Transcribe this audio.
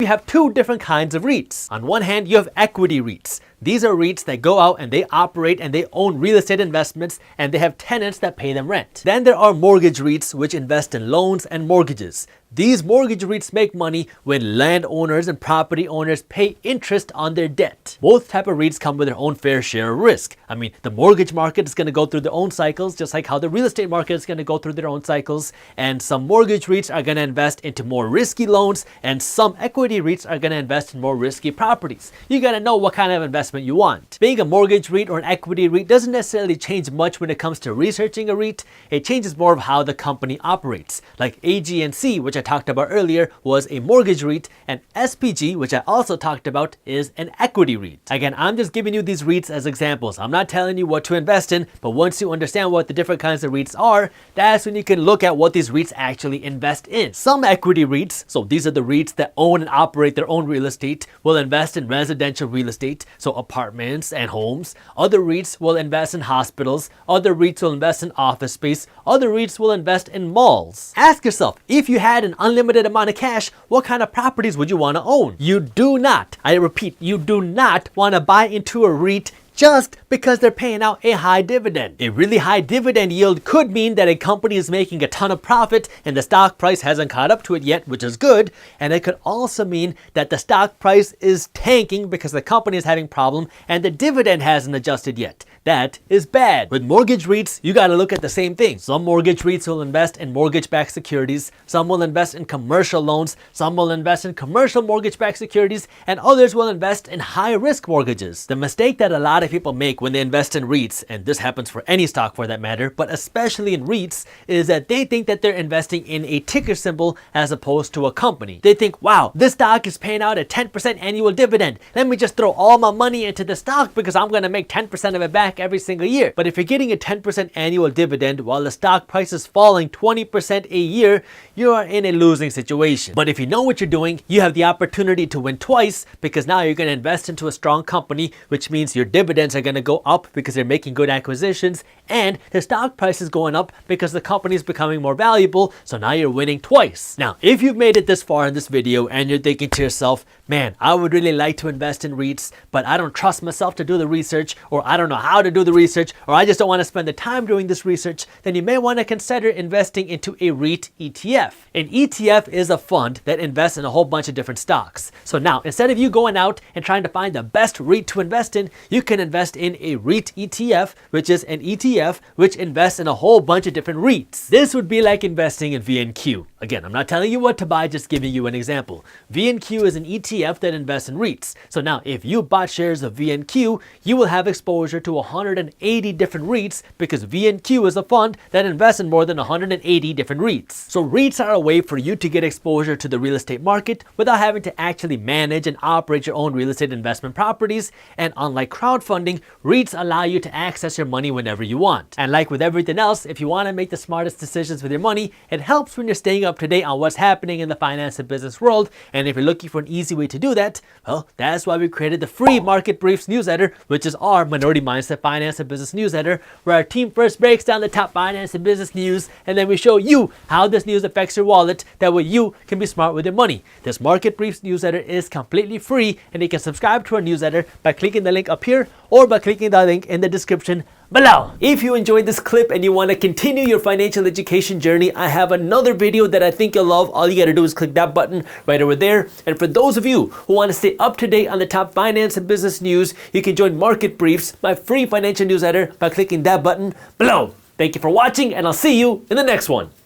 You have two different kinds of REITs. On one hand, you have equity REITs. These are REITs that go out and they operate and they own real estate investments and they have tenants that pay them rent. Then there are mortgage REITs which invest in loans and mortgages. These mortgage REITs make money when landowners and property owners pay interest on their debt. Both type of REITs come with their own fair share of risk. I mean, the mortgage market is going to go through their own cycles, just like how the real estate market is going to go through their own cycles. And some mortgage REITs are going to invest into more risky loans, and some equity REITs are going to invest in more risky properties. You got to know what kind of investment you want. Being a mortgage REIT or an equity REIT doesn't necessarily change much when it comes to researching a REIT. It changes more of how the company operates. Like AG&C, which I talked about earlier, was a mortgage REIT, and SPG, which I also talked about, is an equity REIT. Again, I'm just giving you these REITs as examples. I'm not telling you what to invest in, but once you understand what the different kinds of REITs are, that's when you can look at what these REITs actually invest in. Some equity REITs, so these are the REITs that own and operate their own real estate, will invest in residential real estate, so apartments and homes. Other REITs will invest in hospitals. Other REITs will invest in office space. Other REITs will invest in malls. Ask yourself, if you had an unlimited amount of cash, what kind of properties would you want to own? You do not, I repeat, you do not want to buy into a REIT just because they're paying out a high dividend. A really high dividend yield could mean that a company is making a ton of profit and the stock price hasn't caught up to it yet, which is good. And it could also mean that the stock price is tanking because the company is having a problem and the dividend hasn't adjusted yet. That is bad. With mortgage REITs, you got to look at the same thing. Some mortgage REITs will invest in mortgage-backed securities. Some will invest in commercial loans. Some will invest in commercial mortgage-backed securities, and others will invest in high-risk mortgages. The mistake that a lot of people make when they invest in REITs, and this happens for any stock for that matter, but especially in REITs, is that they think that they're investing in a ticker symbol as opposed to a company. They think, wow, this stock is paying out a 10% annual dividend. Let me just throw all my money into the stock because I'm going to make 10% of it back every single year. But if you're getting a 10% annual dividend while the stock price is falling 20% a year, you are in a losing situation. But if you know what you're doing, you have the opportunity to win twice, because now you're going to invest into a strong company, which means your dividends are going to go up because they're making good acquisitions, and the stock price is going up because the company is becoming more valuable. So now you're winning twice. Now, if you've made it this far in this video and you're thinking to yourself, man, I would really like to invest in REITs, but I don't trust myself to do the research, or I don't know how to do the research, or I just don't want to spend the time doing this research, then you may want to consider investing into a REIT ETF. An ETF is a fund that invests in a whole bunch of different stocks. So now, instead of you going out and trying to find the best REIT to invest in, you can invest in a REIT ETF, which is an ETF which invests in a whole bunch of different REITs. This would be like investing in VNQ. Again, I'm not telling you what to buy, just giving you an example. VNQ is an ETF that invests in REITs. So now, if you bought shares of VNQ, you will have exposure to 180 different REITs, because VNQ is a fund that invests in more than 180 different REITs. So REITs are a way for you to get exposure to the real estate market without having to actually manage and operate your own real estate investment properties. And unlike crowdfunding, REITs allow you to access your money whenever you want. And like with everything else, if you want to make the smartest decisions with your money, it helps when you're staying up to date on what's happening in the finance and business world. And if you're looking for an easy way to do that, well, that's why we created the free Market Briefs newsletter, which is our Minority Mindset Finance and Business newsletter, where our team first breaks down the top finance and business news, and then we show you how this news affects your wallet. That way you can be smart with your money. This Market Briefs newsletter is completely free, and you can subscribe to our newsletter by clicking the link up here or by clicking the link in the description below. If you enjoyed this clip and you want to continue your financial education journey, I have another video that I think you'll love. All you got to do is click that button right over there. And for those of you who want to stay up to date on the top finance and business news, you can join Market Briefs, my free financial newsletter, by clicking that button below. Thank you for watching, and I'll see you in the next one.